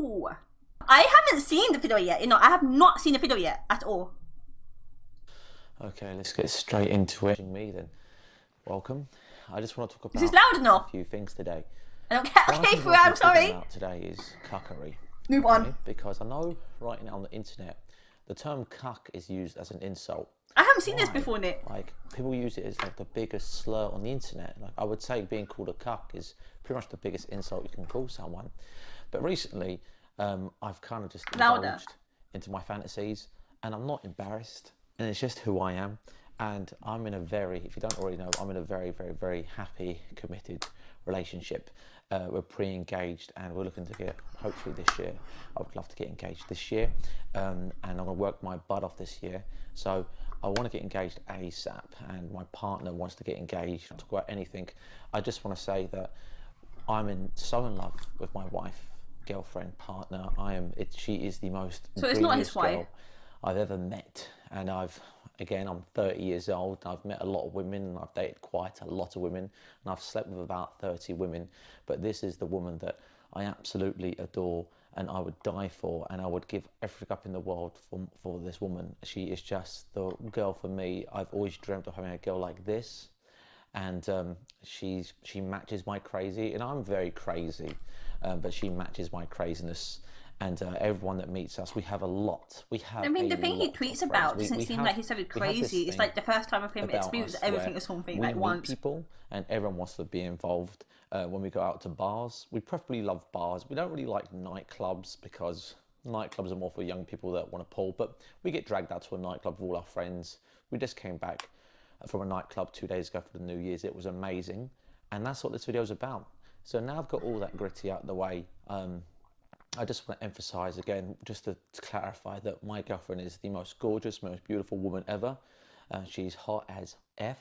Ooh. I haven't seen the video yet. You know, I have not seen the video yet at all. Okay, let's get straight into it. Me then. Welcome. I just want to talk about Is this loud enough? a few things today. I don't care. Okay, I'm sorry. About today is cuckery. Move on. Okay? Because I know right now on the internet, the term cuck is used as an insult. I haven't seen this before, Nick. Like, people use it as like the biggest slur on the internet. Like, I would say being called a cuck is pretty much the biggest insult you can call someone. But recently, I've kind of just indulged into my fantasies, and I'm not embarrassed, and it's just who I am. And I'm in a very, if you don't already know, I'm in a very, very, very happy, committed relationship. We're pre-engaged and we're looking to get, hopefully this year, I would love to get engaged this year. And I'm gonna work my butt off this year. So I wanna get engaged ASAP, and my partner wants to get engaged. Talk about anything. I just wanna say that I'm so in love with my wife, girlfriend, partner. She is the most dreamiest girl I've ever met. And I'm 30 years old, and I've met a lot of women, and I've dated quite a lot of women, and I've slept with about 30 women. But this is the woman that I absolutely adore, and I would die for, and I would give everything up in the world for this woman. She is just the girl for me. I've always dreamt of having a girl like this, and she matches my crazy, and I'm very crazy, but she matches my craziness. And everyone that meets us, we have a lot. I mean, the thing he tweets about doesn't seem like he's so crazy. It's like the first time of him experiencing everything as something like once. People, and everyone wants to be involved. When we go out to bars, we preferably love bars. We don't really like nightclubs because nightclubs are more for young people that want to pull. But we get dragged out to a nightclub with all our friends. We just came back from a nightclub 2 days ago for the New Year's. It was amazing, and that's what this video is about. So now I've got all that gritty out of the way. I just want to emphasize again, just to clarify, that my girlfriend is the most gorgeous, most beautiful woman ever. She's hot as F.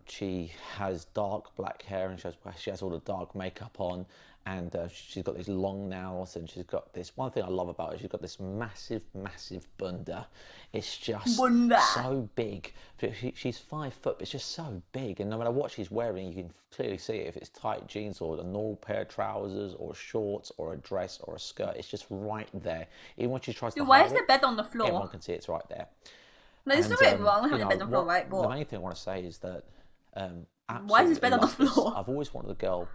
She has dark black hair, and she has all the dark makeup on, and she's got these long nails, and she's got this, one thing I love about her, she's got this massive, massive bunda. It's just so big. She's 5 foot, but it's just so big, and no matter what she's wearing, you can clearly see it. If it's tight jeans or a normal pair of trousers or shorts or a dress or a skirt, it's just right there. Even when she tries to why hide is the bed on the floor? Everyone can see it's right there. No, there's nothing wrong having a bed on the floor, right? But the main thing I want to say is that why is this bed on the floor? I've always wanted a girl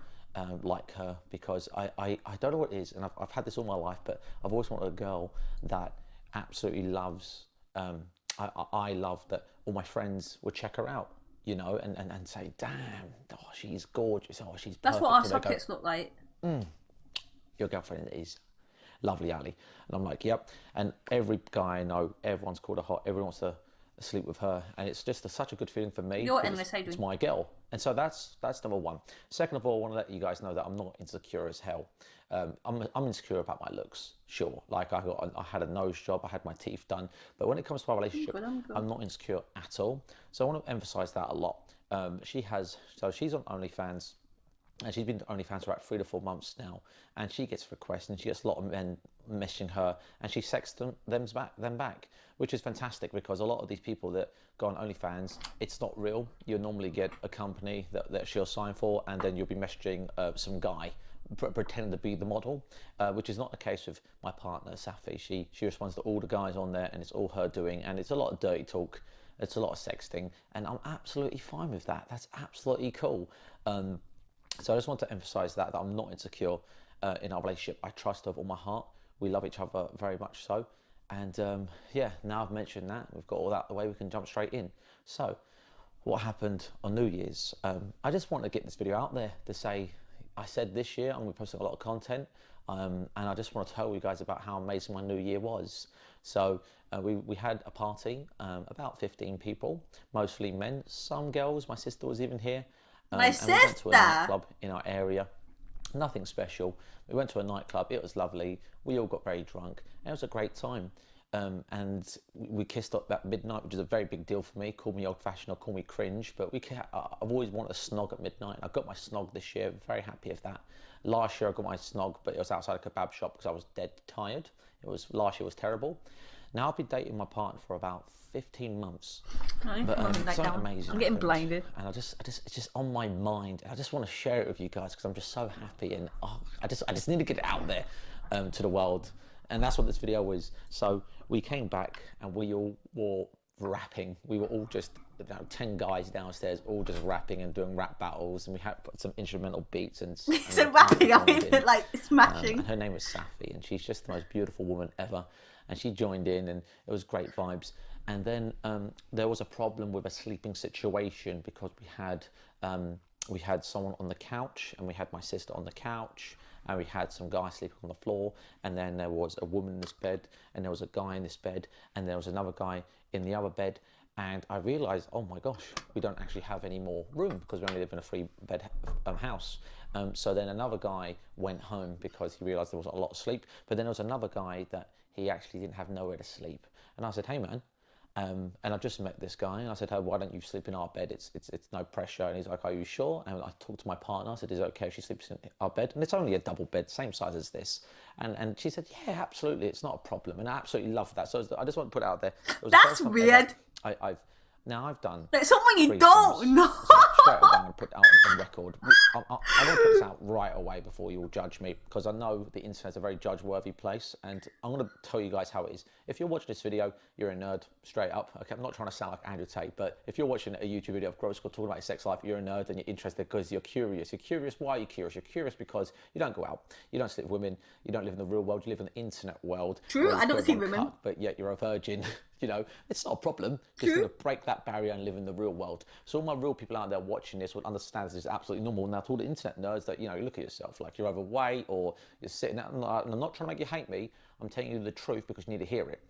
like her, because I don't know what it is, and I've had this all my life, but I've always wanted a girl that absolutely loves. I love that all my friends would check her out, you know, and say, damn, oh, she's gorgeous, oh, she's perfect. That's what our sockets look like. Your girlfriend is lovely, Ali. And I'm like, yep. And every guy I know, everyone's called her hot, everyone wants to sleep with her, and it's just such a good feeling for me. You're endless, Adrian. It's my girl. And so that's number one. Second of all, I want to let you guys know that I'm not insecure as hell. I'm insecure about my looks, sure. Like I had a nose job, I had my teeth done, but when it comes to my relationship, I'm not insecure at all. So I want to emphasize that a lot. She's on OnlyFans, and she's been to OnlyFans for about 3 to 4 months now, and she gets requests, and she gets a lot of men messaging her, and she sexts them back, which is fantastic, because a lot of these people that go on OnlyFans, it's not real. You normally get a company that she'll sign for, and then you'll be messaging some guy pretending to be the model, which is not the case with my partner Safi. She responds to all the guys on there, and it's all her doing, and it's a lot of dirty talk, it's a lot of sexting, and I'm absolutely fine with that. That's absolutely cool. So I just want to emphasize that I'm not insecure in our relationship. I trust her with all my heart. We love each other very much so. And yeah, now I've mentioned that, we've got all that the way, we can jump straight in. So what happened on New Year's? I just want to get this video out there to say, I said this year I'm going to be posting a lot of content, and I just want to tell you guys about how amazing my New Year was. So we had a party, about 15 people, mostly men, some girls. My sister was even here. My sister! And we went to a nightclub in our area. Nothing special. We went to a nightclub. It was lovely. We all got very drunk, and it was a great time. And we kissed up at midnight, which is a very big deal for me. Call me old-fashioned or call me cringe, but I've always wanted a snog at midnight. I got my snog this year. Very happy with that. Last year I got my snog, but it was outside a kebab shop because I was dead tired. Last year was terrible. Now I've been dating my partner for about 15 months. But something amazing. I'm getting blinded. And it's just on my mind. I just want to share it with you guys because I'm just so happy, and I just need to get it out there. to the world. And that's what this video was. So we came back and we all were rapping. We were all just 10 guys downstairs, all just rapping and doing rap battles, and we had put some instrumental beats and so rapping, I mean, like smashing. And her name was Safi, and she's just the most beautiful woman ever. And she joined in, and it was great vibes. And then there was a problem with a sleeping situation because we had someone on the couch, and we had my sister on the couch, and we had some guy sleeping on the floor, and then there was a woman in this bed, and there was a guy in this bed, and there was another guy in the other bed. And I realized, oh my gosh, we don't actually have any more room because we only live in a 3-bed house. So then another guy went home because he realized there wasn't a lot of sleep. But then there was another guy that he actually didn't have nowhere to sleep. And I said, hey man, and I just met this guy, and I said, hey, why don't you sleep in our bed? It's no pressure. And he's like, are you sure? And I talked to my partner. I said, is it okay if she sleeps in our bed? And it's only a double bed, same size as this. And she said, yeah, absolutely, it's not a problem. And I absolutely love that. So I just want to put it out there. That's weird. I've done like someone you don't know. Straight down and put out on record. I want to put this out right away before you all judge me, because I know the internet's a very judge-worthy place, and I'm going to tell you guys how it is. If you're watching this video, you're a nerd, straight up. Okay, I'm not trying to sound like Andrew Tate, but if you're watching a YouTube video of grossgore talking about your sex life, you're a nerd and you're interested because you're curious. You're curious. Why are you curious? You're curious because you don't go out, you don't sleep with women, you don't live in the real world, you live in the internet world. True, I don't see women. Cut, but yet you're a virgin. You know, it's not a problem. Just to break that barrier and live in the real world. So all my real people out there watching this would understand this is absolutely normal. Now, to all the internet nerds that, you know, you look at yourself like you're overweight or you're sitting out, and I'm not trying to make you hate me. I'm telling you the truth because you need to hear it.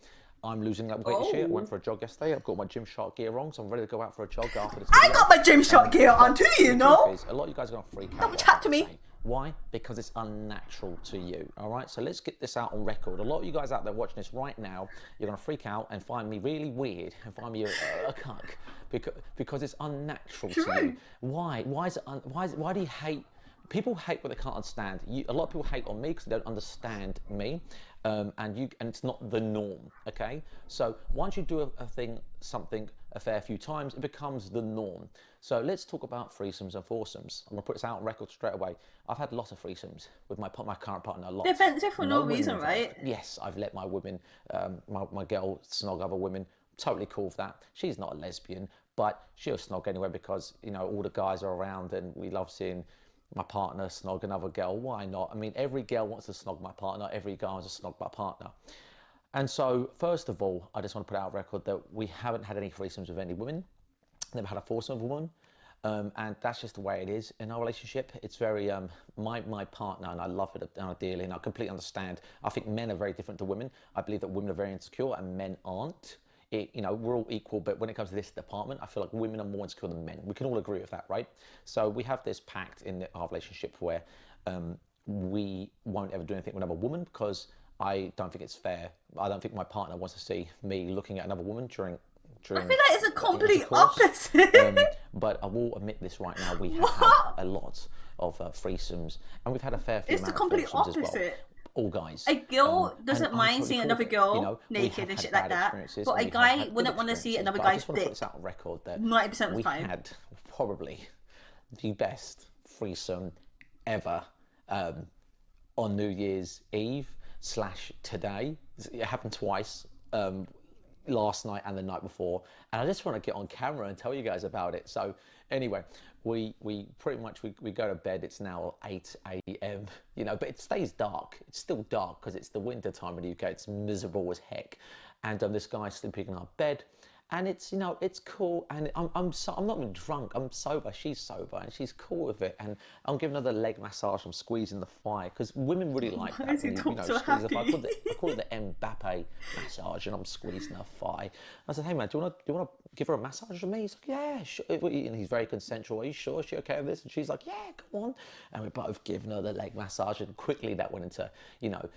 I'm losing that weight this year. I went for a jog yesterday. I've got my Gymshark gear on, so I'm ready to go out for a jog after this video. I got my Gymshark gear on too, you know. A lot of you guys are going to freak out. Don't chat to me. Why? Because it's unnatural to you, all right? So let's get this out on record. A lot of you guys out there watching this right now, you're going to freak out and find me really weird and find me a cuck because it's unnatural to you. Why? Why do you hate? People hate what they can't understand. A lot of people hate on me because they don't understand me, and it's not the norm. Okay, so once you do something a fair few times, it becomes the norm. So let's talk about threesomes and foursomes. I'm gonna put this out on record straight away. I've had lots of threesomes with my current partner. A lot. Defensive for no reason, right? Yes, I've let my women, my girl snog other women. Totally cool with that. She's not a lesbian, but she'll snog anyway because, you know, all the guys are around and we love seeing my partner snog another girl. Why not? I mean, every girl wants to snog my partner. Every guy wants to snog my partner. And so, first of all, I just want to put out a record that we haven't had any threesomes with any women. Never had a foursome with a woman. And that's just the way it is in our relationship. It's very, my partner, and I love it dearly, and I completely understand. I think men are very different to women. I believe that women are very insecure and men aren't. You know, we're all equal, but when it comes to this department, I feel like women are more insecure than men. We can all agree with that, right? So we have this pact in our relationship where we won't ever do anything with another woman because I don't think it's fair. I don't think my partner wants to see me looking at another woman during I feel like it's a complete opposite. But I will admit this right now, we have had a lot of threesomes, and we've had a fair few amount of threesomes as well. Opposite. All guys. A girl doesn't mind seeing another girl naked and shit like that, but a guy wouldn't want to see another guy's dick. I just want to put this out on record that 90% of the time. We had probably the best threesome ever on New Year's Eve / today. It happened twice. Last night and the night before, and I just want to get on camera and tell you guys about it. So anyway, we pretty much we go to bed. It's now 8 a.m. you know, but it stays dark. It's still dark because it's the winter time in the UK. It's miserable as heck, and this guy's sleeping in our bed, and it's, you know, it's cool, and I'm not even drunk, I'm sober, she's sober, and she's cool with it, and I'm giving her the leg massage, I'm squeezing the thigh, because women really like that. Is he so happy? I call it the Mbappe massage, and I'm squeezing her thigh. I said, hey man, do you want to give her a massage with me? He's like, yeah, sure. And he's very consensual. Are you sure? Is she okay with this? And she's like, yeah, go on. And we're both giving her the leg massage, and quickly that went into, you know,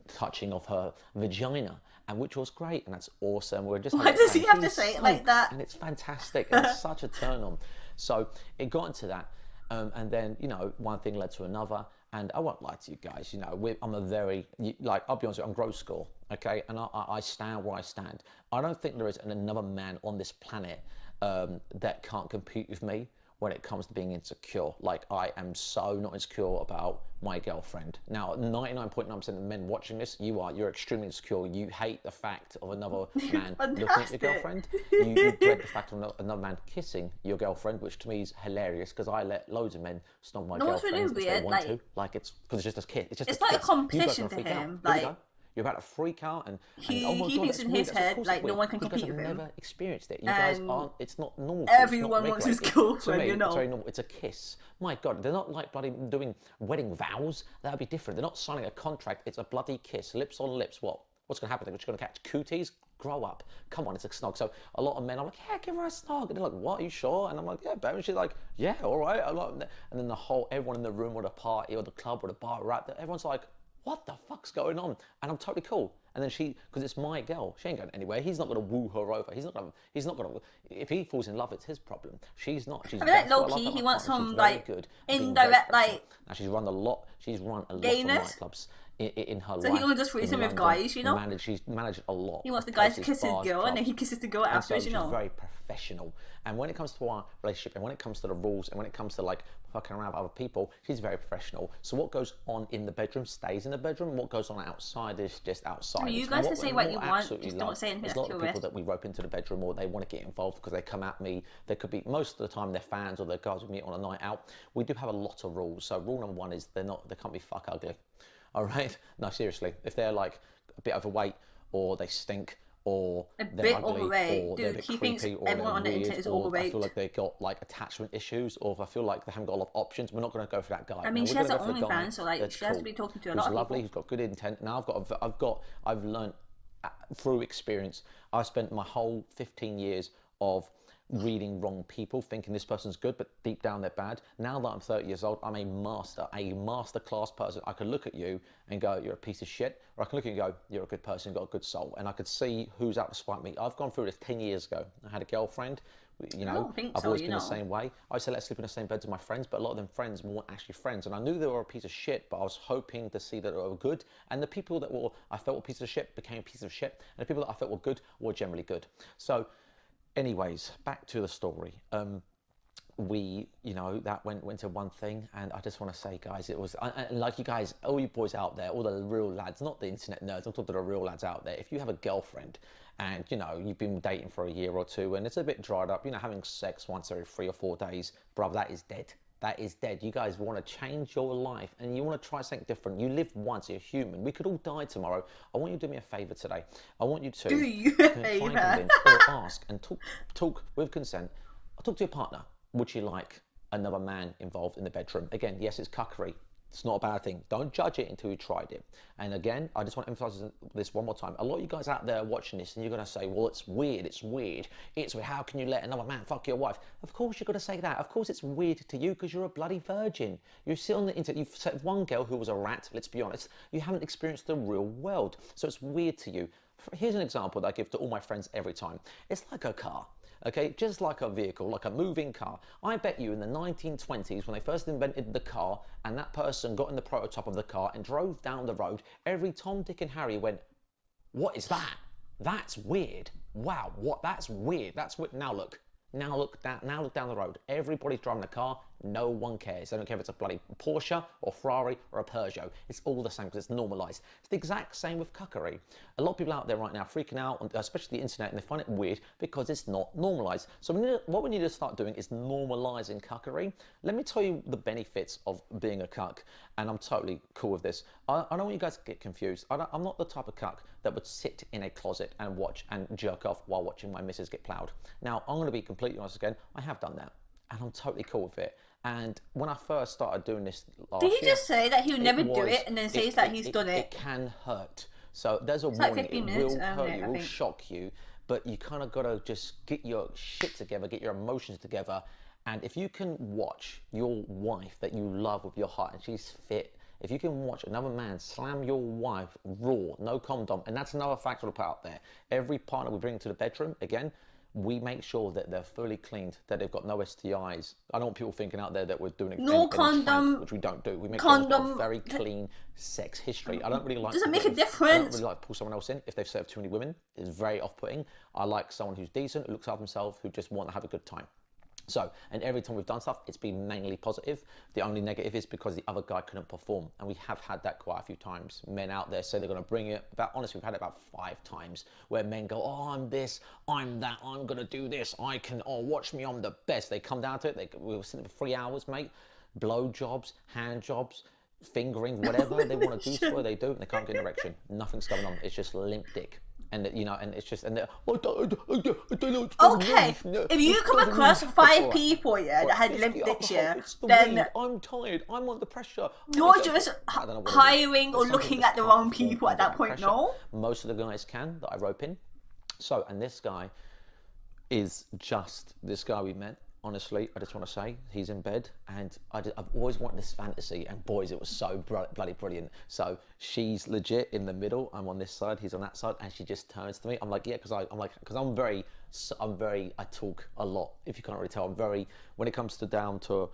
touching of her vagina, and which was great, and that's awesome. We're just. Why does he have to say it like that? And it's fantastic, and it's such a turn on. So it got into that, and then, you know, one thing led to another, and I won't lie to you guys, you know, I'm a very, like, I'll be honest with you, I'm grossgore, okay, and I stand where I stand. I don't think there is another man on this planet that can't compete with me when it comes to being insecure. Like, I am so not insecure about my girlfriend. Now, 99.9% of men watching this, you're extremely insecure. You hate the fact of another man looking at your girlfriend. You dread the fact of another man kissing your girlfriend, which to me is hilarious, because I let loads of men snog my girlfriends if they want to. Like, it's because it's just a kiss. It's like a competition to him. Like, you're about to freak out, and he oh my God, thinks in his head like no one can compete with him. You guys have never experienced it. You guys aren't. It's not normal. Everyone wants his girlfriend. To me, you know, it's very normal. It's a kiss. My God, they're not like bloody doing wedding vows. That would be different. They're not signing a contract. It's a bloody kiss, lips on lips. What's going to happen? They're just going to catch cooties. Grow up. Come on, it's a snog. So a lot of men are like, yeah, give her a snog. And they're like, what? Are you sure? And I'm like, yeah, babe. And she's like, yeah, all right. And then everyone in the room or the party or the club or the bar, everyone's like, what the fuck's going on? And I'm totally cool. And then because it's my girl, she ain't going anywhere. He's not going to woo her over. He's not going to, if he falls in love, it's his problem. She's not. She's I mean, like, low-key, he wants some, like, indirect, like, now she's run a lot of nightclubs in her life. So he only does threesome with guys, you know? She's managed a lot. He wants the guys to kiss his girl, and then he kisses the girl afterwards, you know? She's very professional. And when it comes to our relationship, and when it comes to the rules, and when it comes to, like, fucking around with other people, she's very professional. So what goes on in the bedroom stays in the bedroom. What goes on outside is just outside. I mean, you guys can say what you want, just don't say anything that's too risky. There's a lot of people that we rope into the bedroom, or they want to get involved because they come at me. They could be, most of the time, they're fans, or they're guys we meet on a night out. We do have a lot of rules. So rule number one is they can't be fuck ugly. All right? No, seriously. If they're like a bit overweight, or they stink, or they're ugly, overweight. Or they're a bit creepy, or everyone on the internet is overweight. I feel like they've got like attachment issues, or if I feel like they haven't got a lot of options, we're not going to go for that guy. I mean, she has her OnlyFans, so like she has to be talking to a lot of people. Lovely, who's got good intent. Now I've learned through experience. I spent my whole 15 years of reading wrong people, thinking this person's good, but deep down they're bad. Now that I'm 30 years old, I'm a master class person. I could look at you and go, you're a piece of shit, or I can look at you and go, you're a good person, you've got a good soul, and I could see who's out to spite me. I've gone through this 10 years ago. I had a girlfriend, you know, I've always been the same way. I used to let's sleep in the same bed as my friends, but a lot of them friends weren't actually friends, and I knew they were a piece of shit, but I was hoping to see that they were good, and the people that I felt were pieces of shit became a piece of shit, and the people that I felt were good were generally good. So anyways, back to the story. That went to one thing, and I just want to say, guys, it was, like, you guys, all you boys out there, all the real lads, not the internet nerds, I'm talking to the real lads out there. If you have a girlfriend and, you know, you've been dating for a year or two and it's a bit dried up, you know, having sex once every 3 or 4 days, bruv, that is dead. That is dead. You guys want to change your life and you want to try something different. You live once, you're human. We could all die tomorrow. I want you to do me a favour today. I want you to do you a favour or ask and talk with consent. I'll talk to your partner. Would you like another man involved in the bedroom? Again, yes, it's cuckery. It's not a bad thing. Don't judge it until you tried it. And again, I just want to emphasize this one more time. A lot of you guys out there watching this, and you're going to say, well, it's weird. It's weird. It's weird. How can you let another man fuck your wife? Of course you're going to say that. Of course it's weird to you because you're a bloody virgin. You sit on the internet. You've set one girl who was a rat, let's be honest. You haven't experienced the real world. So it's weird to you. Here's an example that I give to all my friends every time. It's like a car. Okay, just like a vehicle, like a moving car. I bet you in the 1920s, when they first invented the car, and that person got in the prototype of the car and drove down the road, every Tom, Dick and Harry went, what is that? That's weird. Wow, that's weird. That's weird. Now look down the road. Everybody's driving a car. No one cares. They don't care if it's a bloody Porsche or Ferrari or a Peugeot. It's all the same because it's normalised. It's the exact same with cuckery. A lot of people out there right now freaking out, especially the internet, and they find it weird because it's not normalised. So what we need to start doing is normalising cuckery. Let me tell you the benefits of being a cuck, and I'm totally cool with this. I don't want you guys to get confused. I'm not the type of cuck that would sit in a closet and watch and jerk off while watching my missus get ploughed. Now, I'm going to be completely honest again. I have done that, and I'm totally cool with it. And when I first started doing this last year... Did he just say that he'll never do it and then says that he's done it? It can hurt. So there's a warning. It will hurt you, it will shock you. But you kind of got to just get your shit together, get your emotions together. And if you can watch your wife that you love with your heart and she's fit, if you can watch another man slam your wife raw, no condom, and that's another factor to put out there. Every partner we bring into the bedroom, again, we make sure that they're fully cleaned, that they've got no STIs. I don't want people thinking out there that we're doing no condom, which we don't do. We make sure they've got a very clean sex history. I don't really like. Does it make a difference? I don't really like to pull someone else in if they've served too many women. It's very off-putting. I like someone who's decent, who looks after themselves, who just want to have a good time. So, and every time we've done stuff, it's been mainly positive. The only negative is because the other guy couldn't perform. And we have had that quite a few times. Men out there say they're going to bring it. Honestly, we've had it about 5 times where men go, oh, I'm this, I'm that, I'm going to do this, I can, oh, watch me, I'm the best. They come down to it, we were sitting for 3 hours, mate. Blow jobs, hand jobs, fingering, whatever they want to do, so they do, and they can't get an erection. Nothing's going on. It's just limp dick. And you know, and it's just, and I don't know. Okay, if you come across 5 people, yeah, that had limp dicks, yeah, then I'm tired. I'm under pressure. You're just hiring or looking at the wrong people at that point. No, most of the guys can that I rope in. So, and this guy is just this guy we met. Honestly, I just want to say, he's in bed, and I've always wanted this fantasy, and boys, it was so bloody brilliant. So she's legit in the middle, I'm on this side, he's on that side, and she just turns to me. I'm like, yeah, because I'm very, I talk a lot, if you can't really tell. I'm very, when it comes to down to,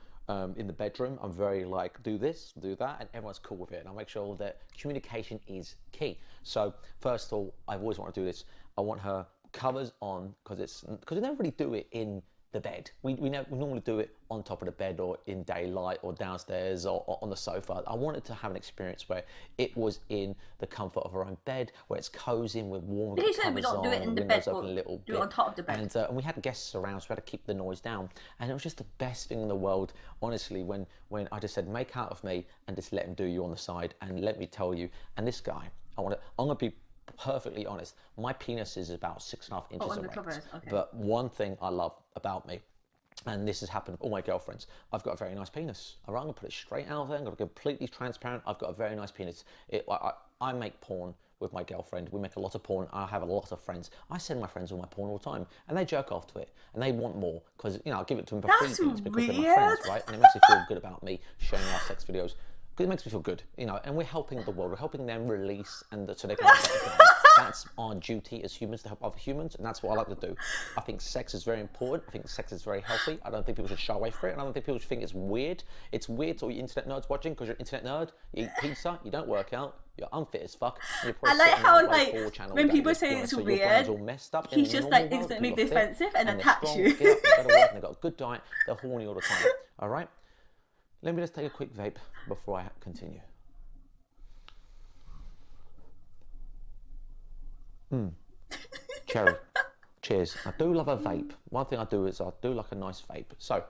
in the bedroom, I'm very like, do this, do that, and everyone's cool with it, and I make sure that communication is key. So first of all, I've always wanted to do this. I want her covers on, because we never really do it in the bed. We normally do it on top of the bed or in daylight or downstairs or on the sofa. I wanted to have an experience where it was in the comfort of our own bed, where it's cozy and we're warm. Did he say we don't do it in the bed, or do it on top of the bed? And we had guests around, so we had to keep the noise down. And it was just the best thing in the world, honestly, when I just said, make out of me and just let him do you on the side. And let me tell you, and this guy, I'm gonna be perfectly honest, my penis is about 6.5 inches erect. Okay. But one thing I love about me, and this has happened with all my girlfriends, I've got a very nice penis. All right, I'm gonna put it straight out there. I'm gonna be completely transparent. I've got a very nice penis. I make porn with my girlfriend. We make a lot of porn. I have a lot of friends. I send my friends all my porn all the time, and they jerk off to it, and they want more because I give it to them for free because they're my friends, right? And it makes me feel good about me showing our sex videos. It makes me feel good, and we're helping the world. We're helping them release, and so they can have better things. That's our duty as humans, to help other humans, and that's what I like to do. I think sex is very important. I think sex is very healthy. I don't think people should shy away from it, and I don't think people should think it's weird. It's weird to all you internet nerds watching, because you're an internet nerd, you eat pizza, you don't work out, you're unfit as fuck. I like how, like, when people say it's weird, he's just like instantly defensive and attacks you. Get up, go to work, and they've got a good diet, they're horny all the time. All right? Let me just take a quick vape before I continue. Cherry. Cheers. I do love a vape. One thing I do is I do like a nice vape. So,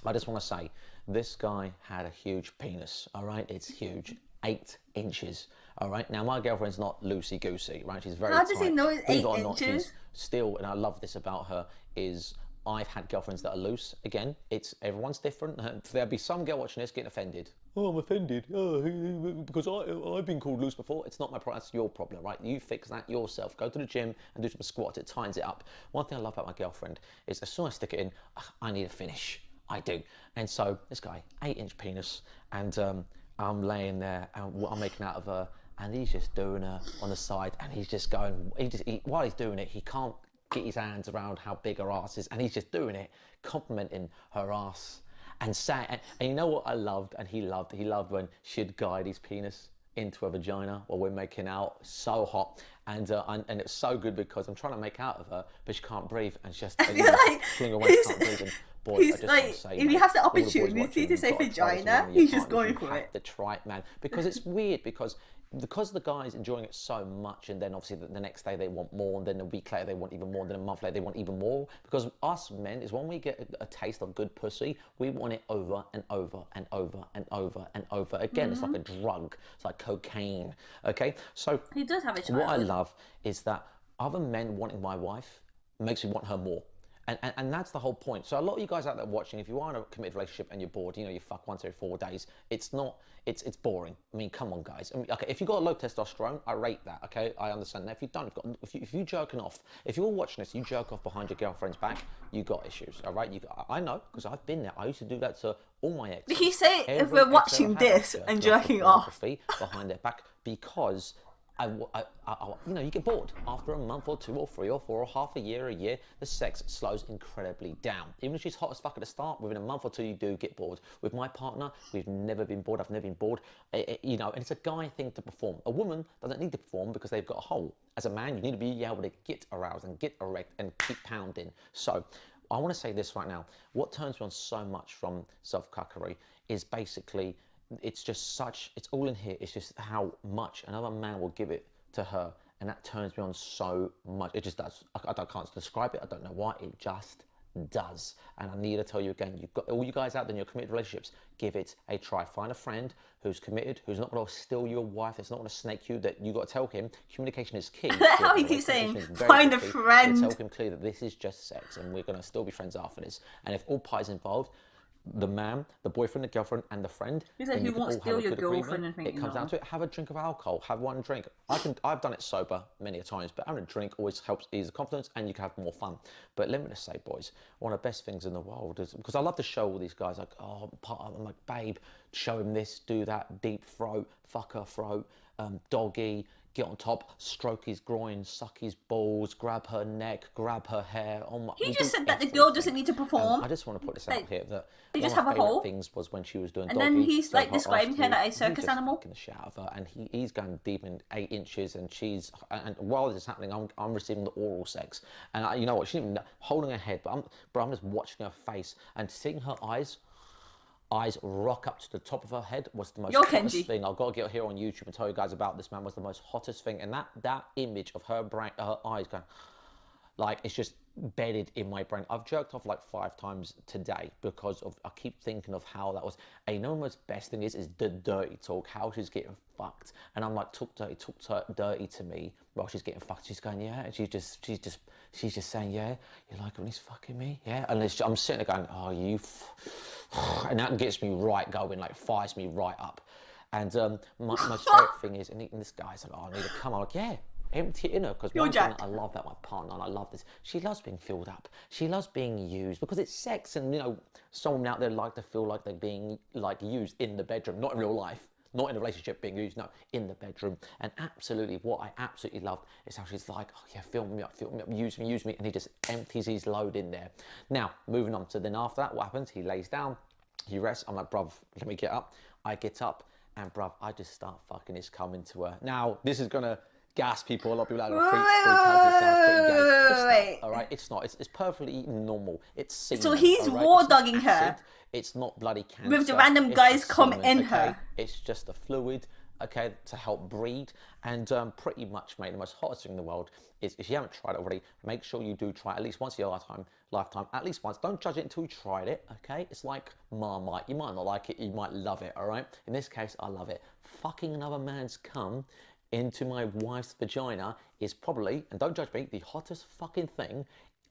I just want to say, this guy had a huge penis, all right? It's huge. 8 inches, all right? Now, my girlfriend's not loosey-goosey, right? She's very tight. How does he know it's 8 inches? Still, and I love this about her, is I've had girlfriends that are loose. Again, everyone's different. There'll be some girl watching this getting offended. Oh, I'm offended. Oh, because I've been called loose before. It's not my problem. That's your problem, right? You fix that yourself. Go to the gym and do some squats. It tightens it up. One thing I love about my girlfriend is as soon as I stick it in, I need a finish. I do. And so this guy, 8-inch penis, and I'm laying there and I'm making out of her, and he's just doing her on the side, and he's just going. While he's doing it, he can't get his hands around how big her ass is, and he's just doing it, complimenting her ass, and you know what I loved, and he loved when she'd guide his penis into her vagina while we're making out. So hot, and it's so good because I'm trying to make out of her, but she can't breathe, and she's just pulling away, can't breathe. And boy, he's like, say, if he has the opportunity to say vagina, he's just going for it. The try it, man, because it's weird because the guy's enjoying it so much, and then obviously the next day they want more, and then a week later they want even more, and then a month later they want even more. Because us men is when we get a taste of good pussy, we want it over and over and over and over and over again. It's like a drug. It's like cocaine. Okay, so he does have a child. What I love is that other men wanting my wife makes me want her more. And that's the whole point. So a lot of you guys out there watching, if you are in a committed relationship and you're bored, you fuck once every 4 days, it's boring. I mean, come on, guys. I mean, okay, if you've got low testosterone, I rate that, okay? I understand that. If you don't, if you're jerking off, if you're watching this, you jerk off behind your girlfriend's back, you got issues, all right? I know, because I've been there. I used to do that to all my exes. Did he say if we're watching this and jerking off behind their back, because you get bored after a month or 2 or 3 or 4 or half a year, the sex slows incredibly down. Even if she's hot as fuck at the start, within a month or 2 you do get bored. With my partner, we've never been bored. I've never been bored. And it's a guy thing to perform. A woman doesn't need to perform because they've got a hole. As a man, you need to be able to get aroused and get erect and keep pounding. So I want to say this right now. What turns me on so much from self-cuckery is basically, it's all in here. It's just how much another man will give it to her. And that turns me on so much. It just does. I can't describe it. I don't know why. It just does. And I need to tell you again, you've got all you guys out there in your committed relationships, give it a try. Find a friend who's committed, who's not going to steal your wife, that's not going to snake you, that you got to tell him communication is key. How he keeps saying, find a friend. Tell him clearly that this is just sex and we're going to still be friends after this. And if all parties involved, the man, the boyfriend, the girlfriend, and the friend. He said, who won't steal your girlfriend and think, it comes down to it. Have a drink of alcohol. Have one drink. I've done it sober many a times, but having a drink always helps ease the confidence and you can have more fun. But let me just say, boys, one of the best things in the world is, because I love to show all these guys, like, oh, I'm like, babe, show him this, do that, deep throat, fuck her throat, doggy, get on top, stroke his groin, suck his balls, grab her neck, grab her hair. He just said that the girl doesn't need to perform. I just want to put this out here that they just have a hole. Things was when she was doing and doggy, then he's like describing her like a circus animal. The shit out of her, and he's going deep in 8 inches, and and while this is happening, I'm receiving the oral sex, and you know what? She's even holding her head, but I'm just watching her face and seeing her eyes rock up to the top of her head was the most hottest thing. I've got to get here on YouTube and tell you guys about this, man. Was the most hottest thing, and that image of her brain, her eyes going, like, it's just bedded in my brain. I've jerked off like 5 times today because I keep thinking of how that was. And you know what the best thing is the dirty talk, how she's getting fucked. And I'm like, talk dirty to me while she's getting fucked. She's going, yeah, and she's just saying, yeah, you like when he's fucking me? Yeah. And I'm sitting there going, oh, you and that gets me right going, like fires me right up. And my favorite thing is, and this guy's like, oh, I need to come. I'm like, yeah. Empty it in her, because one thing I love about my partner, and I love this, she loves being filled up. She loves being used because it's sex, and you know, someone out there like to feel like they're being like used in the bedroom, not in real life, not in a relationship being used, no, in the bedroom. And absolutely, what I absolutely love is how she's like, oh yeah, fill me up, use me, and he just empties his load in there. Now, moving on, so then after that, what happens? He lays down, he rests. I'm like, bruv, let me get up. I get up, and bruv, I just start fucking his cum into her. Now, this is gonna gas people. A lot of people out there freak out. It sounds pretty gay. It's not, all right? It's not. It's perfectly normal. It's semen. So he's raw dogging her. It's not bloody cancer. With the random guys come in her. It's just a fluid, okay, to help breed. And pretty much, mate, the most hottest thing in the world is, if you haven't tried it already, make sure you do try it at least once in your lifetime, at least once. Don't judge it until you tried it, okay? It's like Marmite. You might not like it, you might love it, all right? In this case, I love it. Fucking another man's cum into my wife's vagina is probably, and don't judge me, the hottest fucking thing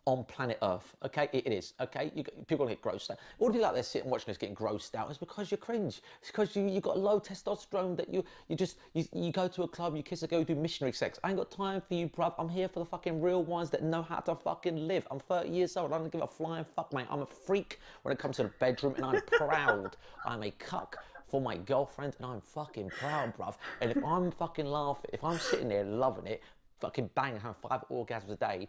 on planet Earth. Okay, it is. Okay, people are gonna get grossed out. All of you out there sitting watching us getting grossed out is because you're cringe. It's because you got low testosterone, that you go to a club, you kiss a girl, you do missionary sex. I ain't got time for you, bruv. I'm here for the fucking real ones that know how to fucking live. I'm 30 years old. I don't give a flying fuck, mate. I'm a freak when it comes to the bedroom, and I'm proud. I'm a cuck for my girlfriend, and I'm fucking proud, bruv. And if I'm fucking laughing, if I'm sitting there loving it, fucking banging, having 5 orgasms a day,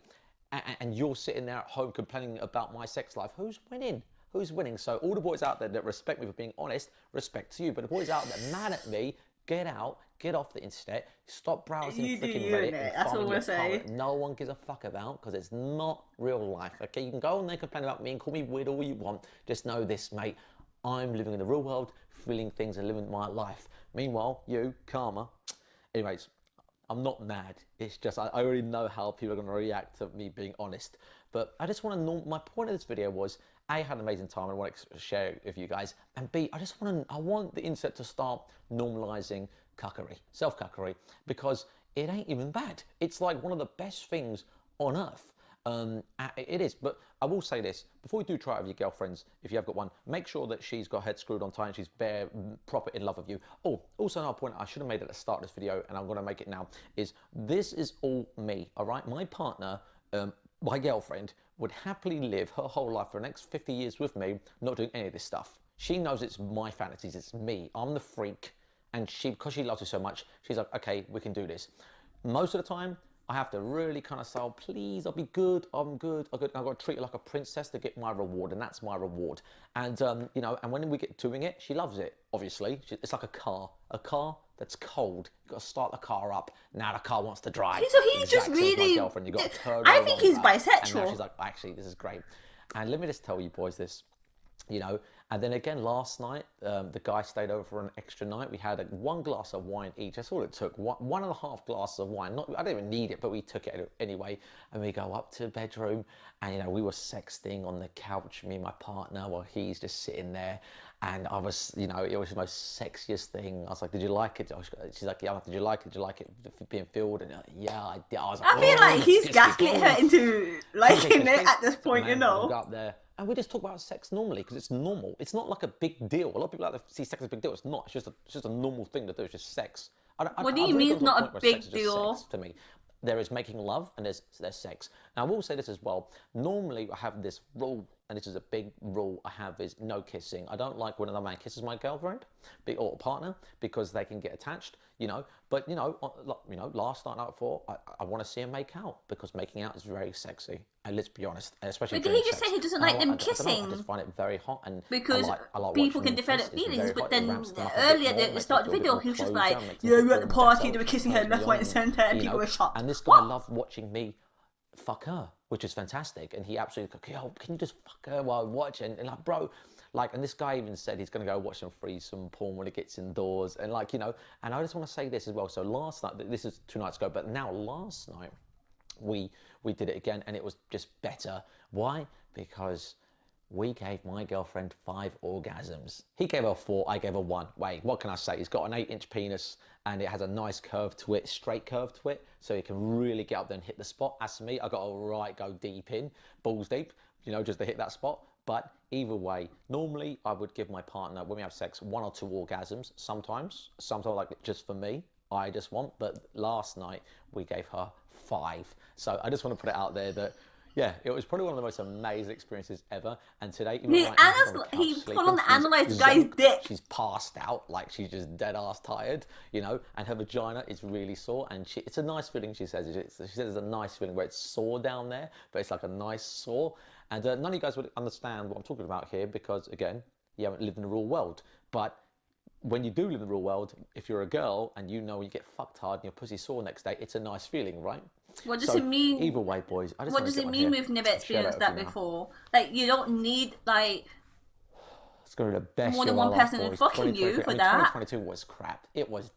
and you're sitting there at home complaining about my sex life, who's winning? Who's winning? So all the boys out there that respect me for being honest, respect to you. But the boys out there mad at me, get out, get off the internet, stop browsing freaking Reddit. That's all we're saying. No one gives a fuck about, because it's not real life. Okay, you can go on there, complain about me, and call me weird all you want. Just know this, mate. I'm living in the real world, feeling things and living my life. Meanwhile, you, karma. Anyways, I'm not mad. It's just, I already know how people are going to react to me being honest. But I just want to, my point of this video was, A, I had an amazing time and I want to share it with you guys. And B, I want the internet to start normalizing cuckery, self-cuckery, because it ain't even bad. It's like one of the best things on earth. It is, but I will say this, before you do try it with your girlfriends, if you have got one, make sure that she's got her head screwed on tight and she's proper in love with you. Oh, also another point I should have made at the start of this video, and I'm going to make it now, is this is all me, all right? My partner, my girlfriend, would happily live her whole life for the next 50 years with me, not doing any of this stuff. She knows it's my fantasies, it's me, I'm the freak, and because she loves me so much, she's like, okay, we can do this. Most of the time, I have to really kind of say, oh, please, I'll be good, I'm good. I've got to treat her like a princess to get my reward, and that's my reward. And, you know, and when we get doing it, she loves it, obviously. It's like a car that's cold. You've got to start the car up. Now the car wants to drive. So he's just really, my girlfriend. You've got to turn I think he's bisexual. bisexual. And now she's like, actually, this is great. And let me just tell you boys this, you know, and then again last night, the guy stayed over for an extra night. We had one glass of wine each. That's all it took, 1.5 glasses of wine. I didn't even need it, but we took it anyway. And we go up to the bedroom, and you know, we were sexting on the couch, me and my partner, while he's just sitting there. And I was, you know, it was the most sexiest thing. I was like, did you like it? She's like, yeah. Did you like it? Did you like it being filled? And yeah, I did. I was like, I feel like he's gaslit her into liking it at this point, you know. Go up there. And we just talk about sex normally because it's normal. It's not like a big deal. A lot of people like to see sex as a big deal. It's not. It's just a normal thing to do. It's just sex. What do you mean it's not a big deal? To me, there is making love and there's sex. Now I will say this as well. Normally I have this rule, and this is a big rule I have, is no kissing. I don't like when another man kisses my girlfriend or partner because they can get attached, you know. But you know, last night before, I want to see him make out because making out is very sexy. And let's be honest, especially. But did he just say he doesn't like them kissing? I just find it very hot, and because I like people can develop feelings. But then earlier at the start of the video, he was just like, "Yeah, we're at the party, they were kissing her left, right, and centre, and people were shocked." And this guy loved watching me fuck her, which is fantastic. And he absolutely go, "Yo, can you just fuck her while I watch?" And like, bro, like, and this guy even said he's gonna go watch some porn when he gets indoors. And like, you know, and I just want to say this as well. So last night, this is 2 nights ago, but now last night we did it again, and it was just better. Why? Because we gave my girlfriend 5 orgasms. He gave her 4, I gave her 1. Wait, what can I say? He's got an 8-inch penis, and it has a nice curve to it, straight curve to it, so he can really get up there and hit the spot. As for me, I got to go deep in, balls deep, you know, just to hit that spot. But either way, normally I would give my partner, when we have sex, 1 or 2 orgasms. Sometimes like just for me, I just want. But last night we gave her 5. So I just want to put it out there that, yeah, it was probably one of the most amazing experiences ever. And today, he full on analysed the guy's dick. She's passed out, like she's just dead ass tired, you know, and her vagina is really sore. And it's a nice feeling, she says. She says it's a nice feeling where it's sore down there, but it's like a nice sore. And none of you guys would understand what I'm talking about here because, again, you haven't lived in the real world. But when you do live in the real world, if you're a girl and you know you get fucked hard and your pussy's sore next day, it's a nice feeling, right? What does it mean? Either way, boys. What does it mean we've never experienced that before? Like, you don't need, like, it's going to be the best more than one person fucking you for that. 2022 was crap. It was.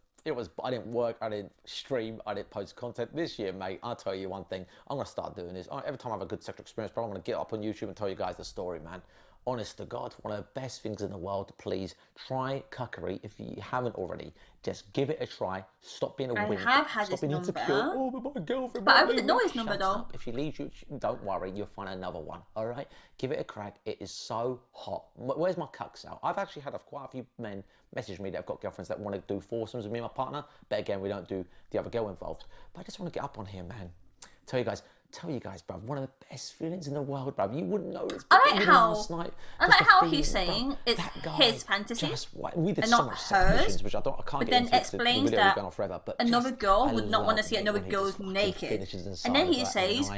I didn't work. I didn't stream. I didn't post content. This year, mate, I'll tell you one thing. I'm going to start doing this. Every time I have a good sexual experience, bro, I'm going to get up on YouTube and tell you guys the story, man. Honest to God, one of the best things in the world. Please try cuckery if you haven't already. Just give it a try. Stop being a wimp. I have had his number. Insecure. Oh, but my girlfriend. But I wouldn't know his number though. Up. If she leaves you, don't worry. You'll find another one. All right. Give it a crack. It is so hot. Where's my cucks out? I've actually had quite a few men message me that have got girlfriends that want to do foursomes with me and my partner. But again, we don't do the other girl involved. But I just want to get up on here, man. Tell you guys, bruv, one of the best feelings in the world, bruv. You wouldn't know this. I like how he's saying it's his fantasy we did and so not much hers. Which I can't but get then into explains that another girl would not want to see another girl's naked. And then he says,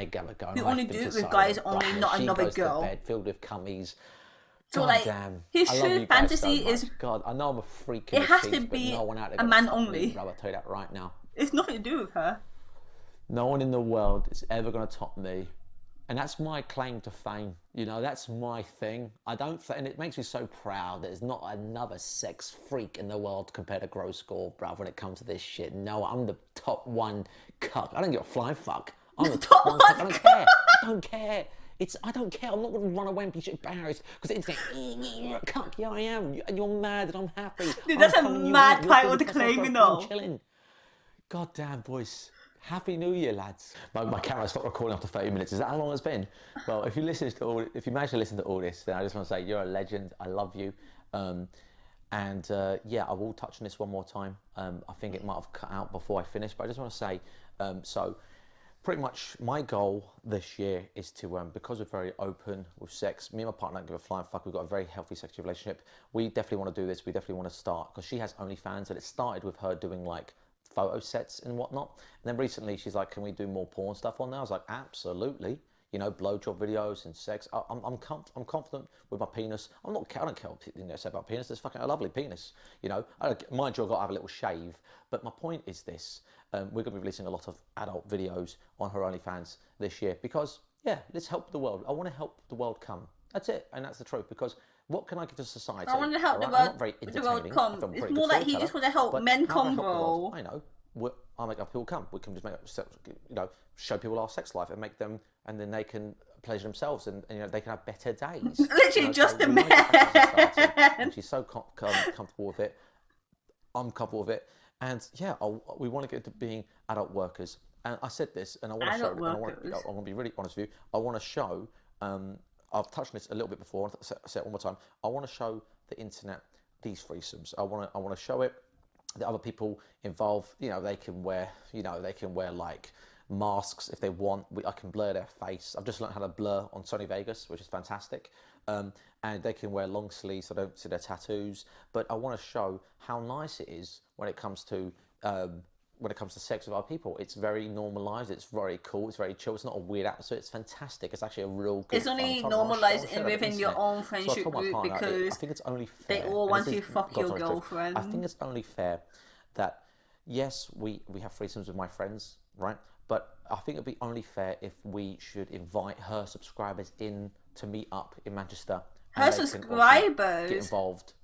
we only do it with guys only, not another girl. Bed filled with cummies. So like, his true fantasy is, God, I know I'm a freak. It has to be a man only. I'll tell you that right now. It's nothing to do with her. No one in the world is ever going to top me. And that's my claim to fame. You know, that's my thing. And it makes me so proud that there's not another sex freak in the world compared to grossgore, bruv, when it comes to this shit. No, I'm the top 1 cuck. I don't give a flying fuck. I'm the top 1 cuck. I don't care. I don't care. I don't care. I'm not going to run away and be embarrassed because it's like, you're a cuck. Yeah, I am. And you're mad and I'm happy. Dude, that's a mad title to claim, you know. I'm chilling. God damn, boys. Happy New Year, lads. My camera stopped recording after 30 minutes. Is that how long it's been? Well, if you manage to listen to all this, then I just want to say you're a legend. I love you. Yeah, I will touch on this one more time. I think it might have cut out before I finish, but I just want to say, so pretty much my goal this year is to, because we're very open with sex, me and my partner don't give a flying fuck. We've got a very healthy sexual relationship. We definitely want to do this. We definitely want to start, because she has OnlyFans, and it started with her doing like photo sets and whatnot. And then recently she's like, can we do more porn stuff on there? I was like, absolutely. You know, blowjob videos and sex. I'm confident with my penis. I don't care what people say about penis. It's fucking a lovely penis. You know, mind you, I've got to have a little shave. But my point is this. We're going to be releasing a lot of adult videos on her OnlyFans this year because yeah, let's help the world. I want to help the world come. That's it, and that's the truth. Because what can I give to society? I want to help the I'm world. not very The world entertaining. come. If I'm a It's very more good like he storyteller, just want to help but men how do I come, help the world? bro. I know. I'll make people come. We can just make, show people our sex life and make them, and then they can pleasure themselves, and they can have better days. Literally just so a man. And she's so comfortable with it. I'm comfortable with it, and yeah, we want to get to being adult workers. And I said this, and I want to show. And I want to be really honest with you. I want to show. I've touched on this a little bit before. I'll say it one more time. I want to show the internet these threesomes. I want to show it. The other people involved, they can wear, like masks if they want. I can blur their face. I've just learned how to blur on Sony Vegas, which is fantastic. And they can wear long sleeves so I don't see their tattoos. But I want to show how nice it is when it comes to sex with other people. It's very normalized. It's very cool. It's very chill. It's not a weird atmosphere. It's fantastic. It's actually a real good. It's only normalized within your own friendship group partner, because I think it's only fair. they all want to fuck your girlfriend. I think it's only fair that yes, we have threesomes with my friends, right? But I think it'd be only fair if we should invite her subscribers in to meet up in Manchester. Her subscribers get involved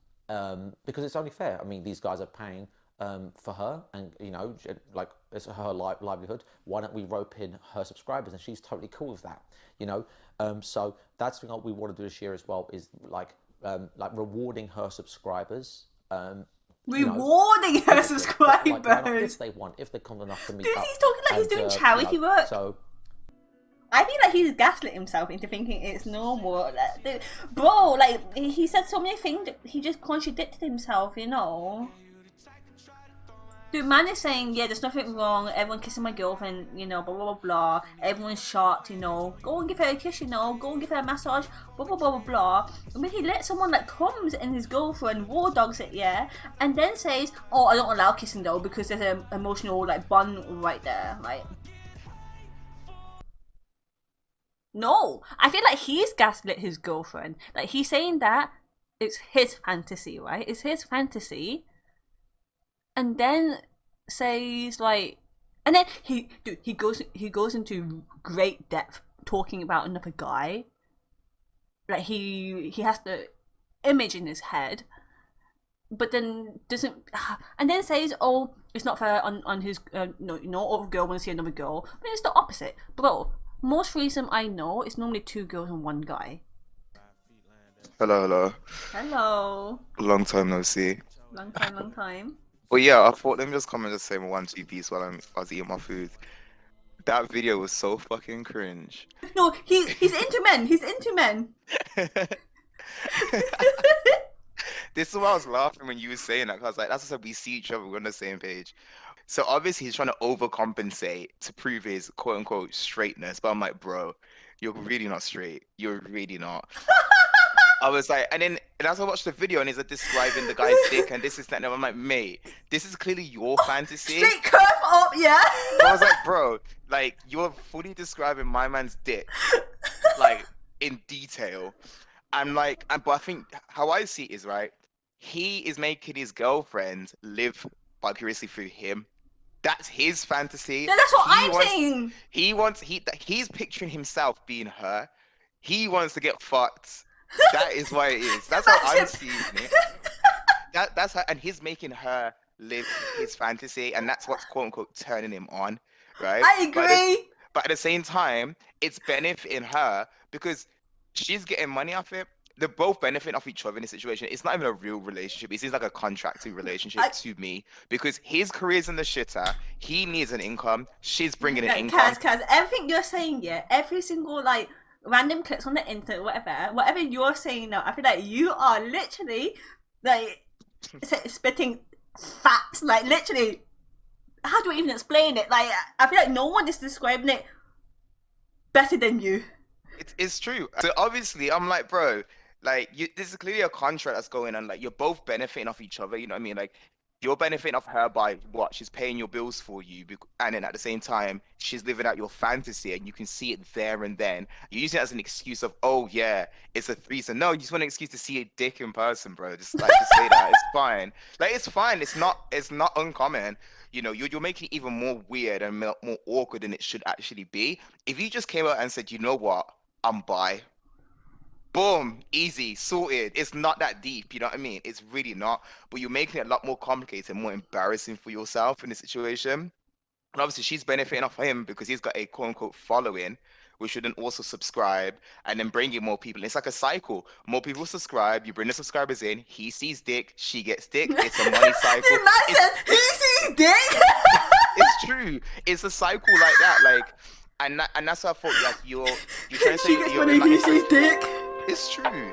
because it's only fair. I mean, these guys are paying for her, and like it's her livelihood. Why don't we rope in her subscribers? And she's totally cool with that, So that's what we want to do this year as well, is like rewarding her subscribers. Rewarding her subscribers. If they want, if they come enough to meet up. He's talking like he's doing charity work. So I feel like he's gaslit himself into thinking it's normal. Bro, like he said so many things that he just contradicted himself, Dude, man is saying, yeah, there's nothing wrong, everyone kissing my girlfriend, blah, blah, blah, blah. Everyone's shocked, Go and give her a kiss, Go and give her a massage, blah, blah, blah, blah, blah. I mean, he lets someone that comes and his girlfriend war dogs it, yeah? And then says, oh, I don't allow kissing though because there's an emotional, bond right there, right? No, I feel like he's gaslit his girlfriend. Like, he's saying that it's his fantasy, right? It's his fantasy. And then says and then he goes into great depth talking about another guy. Like he has the image in his head, but then doesn't, and then says, oh, it's not fair on his no other girl want to see another girl. But it's the opposite, bro. Most threesome I know is normally 2 girls and 1 guy. Hello. Long time no see. Long time. Well, yeah, I thought let me just come and just say my 1-2 piece while I was eating my food. That video was so fucking cringe. No, he's into men. He's into men. This is why I was laughing when you were saying that, because I was like, that's just we see each other, we're on the same page. So obviously he's trying to overcompensate to prove his quote unquote straightness, but I'm like, bro, you're really not straight. You're really not. I was like, and as I watched the video and he's like describing the guy's dick and this is that, and I'm like, mate, this is clearly your fantasy. Straight curve up, yeah. I was like, bro, like you're fully describing my man's dick, like in detail. But I think how I see it is right. He is making his girlfriend live vicariously through him. That's his fantasy. Yeah, that's what I'm saying. He's picturing himself being her. He wants to get fucked. That is why it is. That's how I'm seeing it. That's how, and he's making her live his fantasy, and that's what's quote unquote turning him on, right? I agree. But at the same time, it's benefiting her because she's getting money off it. They're both benefiting off each other in this situation. It's not even a real relationship. It seems like a contracting relationship to me because his career's in the shitter. He needs an income. She's bringing an income. Kaz, everything you're saying, yeah, every single random clips on the internet, whatever you're saying now, I feel like you are literally spitting facts. Like literally, how do I even explain it? Like I feel like no one is describing it better than you. It's true. So obviously, I'm like, bro. Like, this is clearly a contract that's going on. Like, you're both benefiting off each other. You know what I mean? Like, you're benefiting off her by what? She's paying your bills for you, and then at the same time, she's living out your fantasy, and you can see it there and then. You're using it as an excuse of, oh yeah, it's a threesome. No, you just want an excuse to see a dick in person, bro. Just say that. It's fine. Like it's fine. It's not uncommon. You know, you're making it even more weird and more awkward than it should actually be. If you just came out and said, you know what, I'm bi. Boom, easy, sorted. It's not that deep, you know what I mean? It's really not. But you're making it a lot more complicated and more embarrassing for yourself in the situation. And obviously, she's benefiting off him because he's got a quote unquote following, which should then also subscribe and then bring in more people. It's like a cycle. More people subscribe, you bring the subscribers in, he sees dick, she gets dick. It's a money cycle. The man said he sees dick. It's true. It's a cycle like that. Like, and that's how I thought. Like, you're trying to say She gets you're money, in, like, he sees dick. it's true.